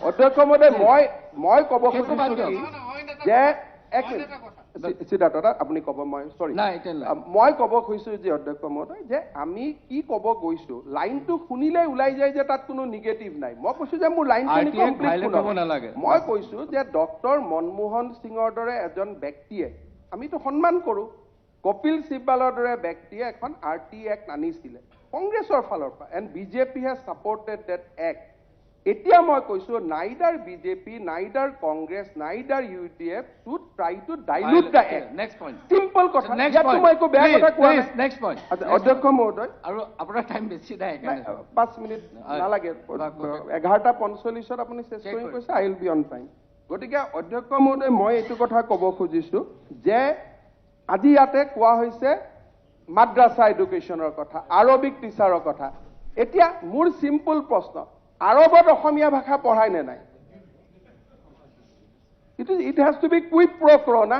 অধ্যক্ষ মহোদয় মই ক'ব খুজিছো যে এক মিনিট সিদ্ধাৰ্থ আপুনি ক'ব মই ক'ব খুজিছো যে অধ্যক্ষ মহোদয় যে আমি কি ক'ব গৈছো লাইনটো শুনিলে ওলাই যায় যে তাত কোনো নিগেটিভ নাই মই কৈছো যে মোৰ লাইনটো কমপ্লিট হ'ব নালাগে মই কৈছো যে ডক্টৰ মনমোহন সিঙৰ দৰে এজন ব্যক্তিয়ে আমিতো সন্মান কৰো কপিল সিব্বালৰ দৰে ব্যক্তিয়ে এখন আৰটি এক্ট আনিছিলে কংগ্ৰেছৰ ফালৰ পৰা and BJP has supported that act এতিয়া মই কৈছো neither BJP neither Congress neither UDF should try to dilute the act next point simple কথা ইয়াত মই একো বেয়া কথা কোৱা নাই নেক্সট পইণ্ট অধ্যক্ষ মহোদয় আৰু আপোনাৰ টাইম বেছি নাই 5 মিনিট নালাগে 11:45 আপুনি শেষ কৰি কৈছে আই উইল বি অন টাইম গতিকে অধ্যক্ষ মহোদয় মই এইটো কথা ক'ব খুজিছো যে আজি ইয়াতে কোৱা হৈছে মাদ্ৰাছা এডুকেশ্যনৰ কথা আৰবিক টিচাৰৰ কথা এতিয়া মোৰ চিম্পল প্ৰশ্ন আৰবত অসমীয়া ভাষা পঢ়ায় নে নাই it has to be quick প্ৰ ক্ৰ না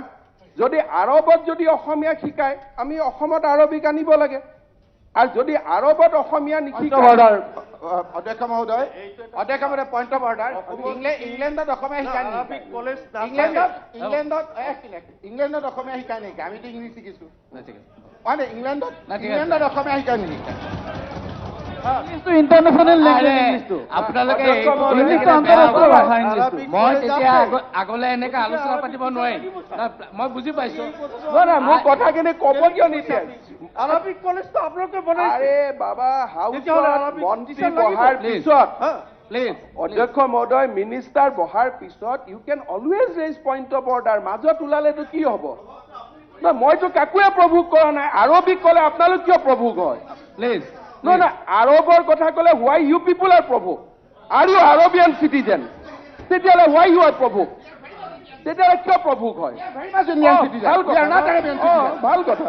যদি আৰবত যদি অসমীয়া শিকায় আমি অসমত আৰবিক আনিব লাগে আৰু যদি আৰবত অসমীয়া নিশিকায় অধ্যক্ষ মহোদয় পইণ্ট অফ অৰ্ডাৰ ইংলেণ্ডত অসমীয়া শিকায় নেকি ইংলেণ্ডত অসমীয়া শিকায় নেকি আমিতো ইংলিছ শিকিছো ইংলেণ্ডত অসমীয়া শিকায় নেকি ইণ্টাৰনেশ্যনেল লেংগুৱেজ আপোনালোকে মই তেতিয়া আগলৈ এনেকে আলোচনা পাতিব নোৱাৰিম মই বুজি পাইছো মোৰ কথাখিনি ক'ব কিয় নিদিয়ে আৰবিক কলেজটো আপোনালোকে বনাইছে আৰে বাবা হাউচত মন্ত্ৰী বহাৰ পিছত অধ্যক্ষ মহোদয় মিনিষ্টাৰ বহাৰ পিছত you can always raise point of order মাজত ওলালেতো কি হ'ব মইতো কাকোৱে প্ৰভোগ কৰা নাই আৰবিক ক'লে আপোনালোক কিয় প্ৰভোগ হয় প্লিজ No, আৰবৰ কথা ক'লে why you people are প্ৰভোগ are you Arabian citizen তেতিয়াহ'লে why you are প্ৰভোগ তেতিয়াহ'লে কিয় প্ৰভোগ হয় ভাল কথা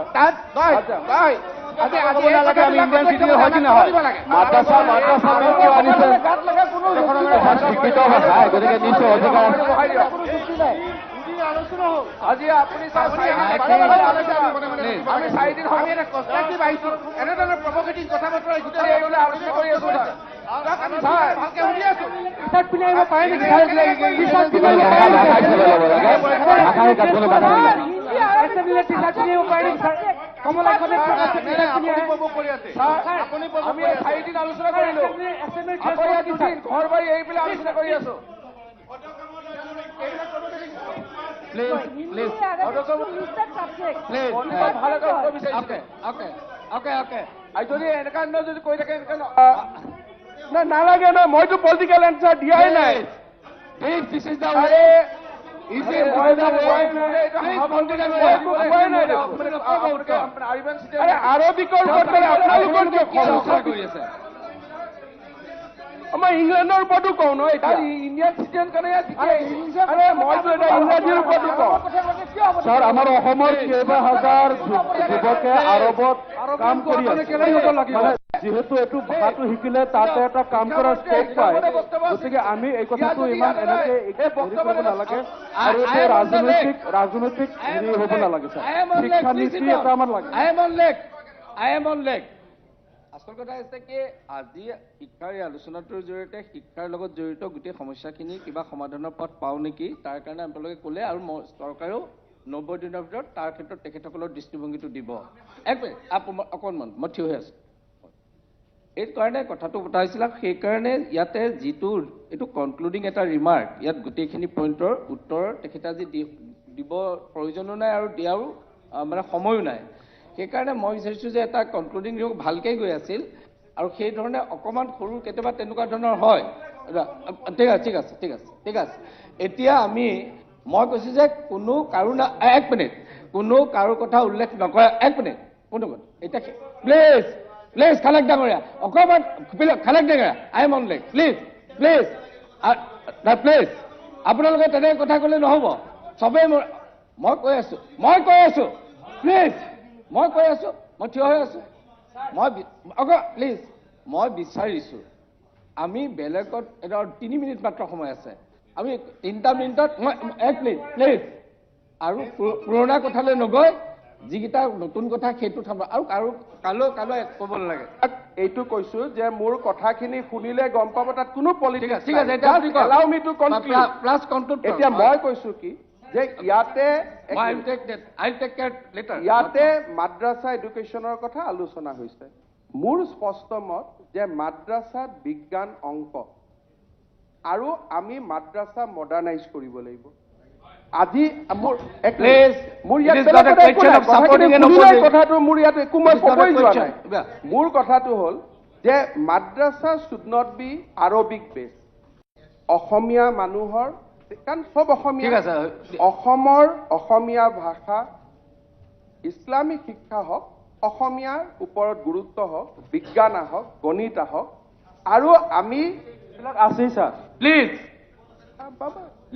আজি আপুনি আমি 4 দিন আমি এটা কনষ্ট্ৰাকটিভ আহিছো এনেধৰণৰ প্ৰভোকেটিং কথা বতৰা আলোচনা কৰি আছো ভালকে শুনি আছো টি-চাৰ্ট পিন্ধি আহিব পাৰে নেকি টি-চাৰ্ট পিন্ধি আহিব পাৰে নেকি কমলাখনে প্ৰভোগ কৰি আছে আমি 4 দিন আলোচনা কৰিলো ঘৰ বাৰী এইবিলাক আলোচনা কৰি আছো Please. Okay. যদি এনেকা যদি কৈ থাকে নালাগে ন মইতো পলিটিকেল এনচাৰ দিয়াই নাই আৰবিকৰ আমাৰ ইংলেণ্ডৰ ওপৰতো কওঁ ন ইণ্ডিয়ান চিটিজেন কাৰণে মইতো এটা ইংৰাজীৰ ওপৰতো কওঁ ছাৰ আমাৰ অসমৰ কেইবাহাজাৰ যুৱকে আৰবত কাম কৰি আছে যিহেতু এইটো ভাষাটো শিকিলে তাতে এটা কাম কৰাৰ স্কোপ পায় গতিকে আমি এই কথাটো ইমান এনেকে কৰিব নালাগে আৰু এইটো ৰাজনৈতিক হেৰি হ'ব নালাগে ছাৰ শিক্ষা নীতি এটা আমাৰ লাগে I am on leg. আচল কথা হৈছে কি আজি শিক্ষাৰ আলোচনাটোৰ জৰিয়তে শিক্ষাৰ লগত জড়িত গোটেই সমস্যাখিনি কিবা সমাধানৰ পথ পাওঁ নেকি তাৰ কাৰণে আপোনালোকে ক'লে আৰু চৰকাৰেও 90 দিনৰ ভিতৰত তাৰ ক্ষেত্ৰত তেখেতসকলৰ দৃষ্টিভংগীটো দিব অকণমান মই থিয় হৈ আছোঁ এই কাৰণে কথাটো পতা হৈছিল সেইকাৰণে ইয়াতে যিটো এইটো কনক্লুডিং এটা ৰিমাৰ্ক ইয়াত গোটেইখিনি পইণ্টৰ উত্তৰ তেখেতে আজি দিব প্ৰয়োজনো নাই আৰু দিয়াৰো মানে সময়ো নাই সেইকাৰণে মই বিচাৰিছোঁ যে এটা কনক্লুডিং ৰিমাৰ্ক ভালকৈ গৈ আছিল আৰু সেই ধৰণে অকণমান সৰু কেতিয়াবা তেনেকুৱা ধৰণৰ হয় ঠিক আছে এতিয়া মই কৈছোঁ যে কোনো কাৰো এক মিনিট কোনো কাৰো কথা উল্লেখ নকৰে এক মিনিট এতিয়া প্লিজ খালেক ডাঙৰীয়া অকণমান খালেক ডাঙৰীয়া I am on leg please আপোনালোকে তেনেকৈ কথা ক'লে নহ'ব চবেই মই কৈ আছোঁ প্লিজ মই থিয় হৈ আছোঁ প্লিজ মই বিচাৰিছোঁ আমি বেলেগত এটা 3 মিনিট মাত্ৰ সময় আছে আমি 3টা মিনিটত মই এক মিনিট প্লিজ আৰু পুৰণা কথালৈ নগৈ যিকেইটা নতুন কথা সেইটো থাম আৰু কালো ক'ব নালাগে এইটো কৈছো যে মোৰ কথাখিনি শুনিলে গম পাব তাত কোনো পলিটিক্স ঠিক আছে এতিয়া আপুনি allow me to conclude plus control এতিয়া মই কৈছো কি যে ইয়াতে I'll take care later ইয়াতে মাদ্ৰাছা এডুকেশ্যনৰ কথা আলোচনা হৈছে মোৰ স্পষ্ট মত যে মাদ্ৰাছাত বিজ্ঞান অংক আৰু আমি মাদ্ৰাছা মডাৰ্নাইজ কৰিব লাগিব আজি মোৰ কথাটো মোৰ ইয়াত একো মই ক'বই যোৱা নাই মোৰ কথাটো হ'ল যে মাদ্ৰাছা শুড নট বি আৰবিক বেছ অসমীয়া মানুহৰ কাৰণ সব অসমীয়া অসমৰ অসমীয়া ভাষা ইছলামিক শিক্ষা হওক অসমীয়াৰ ওপৰত গুৰুত্ব হওক বিজ্ঞান আহক গণিত আহক আৰু আমি আছে sir please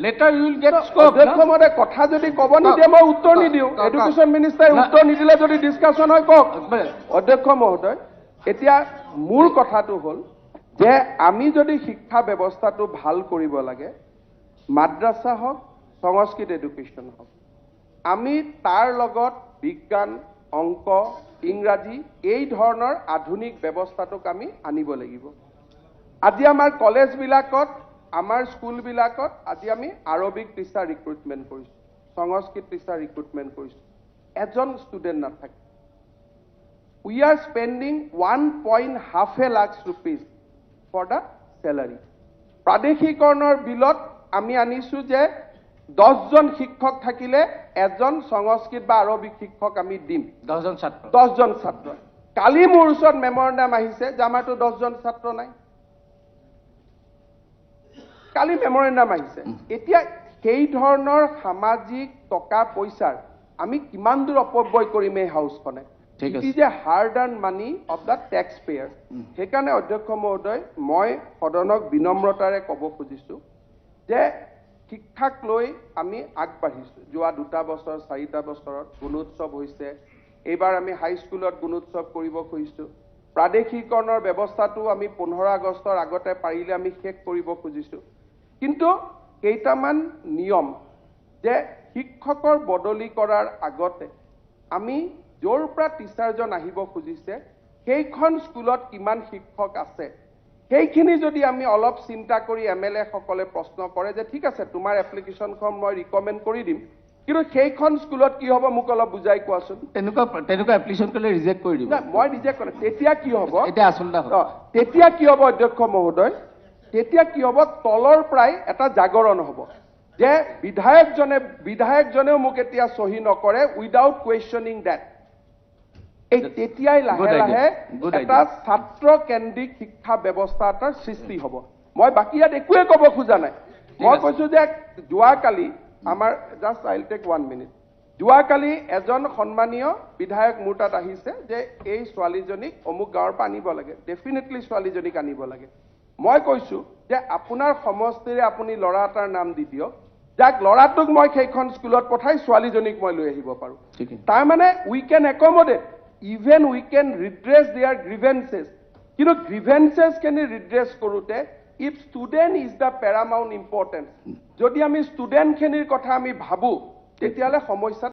later you will get scope অধ্যক্ষমহোদয় কথা যদি ক'ব নিদিয়ে মই উত্তৰ নিদিওঁ এডুকেশ্যন মিনিষ্টাৰে উত্তৰ নিদিলে যদি ডিছকাশ্যন হয় কওক অধ্যক্ষ মহোদয় এতিয়া মূল কথাটো হ'ল যে আমি যদি শিক্ষা ব্যৱস্থাটো ভাল কৰিব লাগে মাদ্ৰাছা হওক সংস্কৃত এডুকেশ্যন হওক আমি তাৰ লগত বিজ্ঞান অংক ইংৰাজী এই ধৰণৰ আধুনিক ব্যৱস্থাটোক আমি আনিব লাগিব আজি আমাৰ কলেজবিলাকত আমাৰ স্কুলবিলাকত আজি আমি আৰবিক টিচাৰ ৰিক্ৰুটমেণ্ট কৰিছোঁ সংস্কৃত টিচাৰ ৰিক্ৰুটমেণ্ট কৰিছোঁ এজন ষ্টুডেণ্ট নাথাকে we are spending 1.5 lakh rupees for the salary প্ৰাদেশিকৰণৰ বিলত আমি আনিছোঁ যে 10জন শিক্ষক থাকিলে এজন সংস্কৃত বা আৰবিক শিক্ষক আমি দিম 10জন ছাত্ৰ কালি মোৰ ওচৰত মেমৰেণ্ডাম আহিছে যে আমাৰতো 10জন ছাত্ৰ নাই কালি মেমৰেণ্ডাম আহিছে এতিয়া সেই ধৰণৰ সামাজিক টকা পইচাৰ আমি কিমান দূৰ অপব্যয় কৰিম এই হাউচখনে it is a hard earn money of the taxpayer সেইকাৰণে অধ্যক্ষ মহোদয় মই সদনক বিনম্ৰতাৰে ক'ব খুজিছোঁ যে শিক্ষাক লৈ আমি আগবাঢ়িছোঁ যোৱা 2টা বছৰ 4টা বছৰত গুণোৎসৱ হৈছে এইবাৰ আমি হাইস্কুলত গুণোৎসৱ কৰিব খুজিছোঁ প্ৰাদেশিকৰণৰ ব্যৱস্থাটো আমি 15 আগষ্টৰ আগতে পাৰিলে আমি শেষ কৰিব খুজিছোঁ কিন্তু কেইটামান নিয়ম যে শিক্ষকৰ বদলি কৰাৰ আগতে আমি য'ৰ পৰা টিচাৰজন আহিব খুজিছে সেইখন স্কুলত কিমান শিক্ষক আছে সেইখিনি যদি আমি অলপ চিন্তা কৰি এমএলএ সকলে প্ৰশ্ন কৰে যে ঠিক আছে তোমাৰ এপ্লিকেশ্যনখন মই ৰিকমেণ্ড কৰি দিম কিন্তু সেইখন স্কুলত কি হ'ব মোক অলপ বুজাই কোৱাচোন তেনেকুৱা এপ্লিকেশ্যন কৰিলে ৰিজেক্ট কৰি দিব মই ৰিজেক্ট কৰিম তেতিয়া কি হ'ব এতিয়া আচলতে তেতিয়া কি হ'ব অধ্যক্ষ মহোদয় তেতিয়া কি হ'ব তলৰ প্ৰায় এটা জাগৰণ হ'ব যে বিধায়কজনেও মোক এতিয়া সহি নকৰে উইদাউট কুৱেশ্যনিং ডেট এই তেতিয়াই লাহে লাহে এটা ছাত্ৰ কেন্দ্ৰিক শিক্ষা ব্যৱস্থা এটাৰ সৃষ্টি হ'ব মই বাকী ইয়াত একোৱে ক'ব খোজা নাই মই কৈছোঁ যে যোৱাকালি আমাৰ জাষ্ট আইল টেক 1 মিনিট যোৱাকালি এজন সন্মানীয় বিধায়ক মোৰ তাত আহিছে যে এই ছোৱালীজনীক অমুক গাঁৱৰ পৰা আনিব লাগে ডেফিনেটলি ছোৱালীজনীক আনিব লাগে মই কৈছোঁ যে আপোনাৰ সমষ্টিৰে আপুনি ল'ৰা এটাৰ নাম দি দিয়ক যাক ল'ৰাটোক মই সেইখন স্কুলত পঠাই ছোৱালীজনীক মই লৈ আহিব পাৰোঁ তাৰমানে we can একমডেট even we can ৰিড্ৰেছ there গ্ৰিভেন্সেছ কিন্তু গ্ৰিভেন্সেছখিনি ৰিড্ৰেছ কৰোঁতে if student is the paramount importance যদি আমি ষ্টুডেণ্টখিনিৰ কথা আমি ভাবোঁ তেতিয়াহ'লে সমস্যাত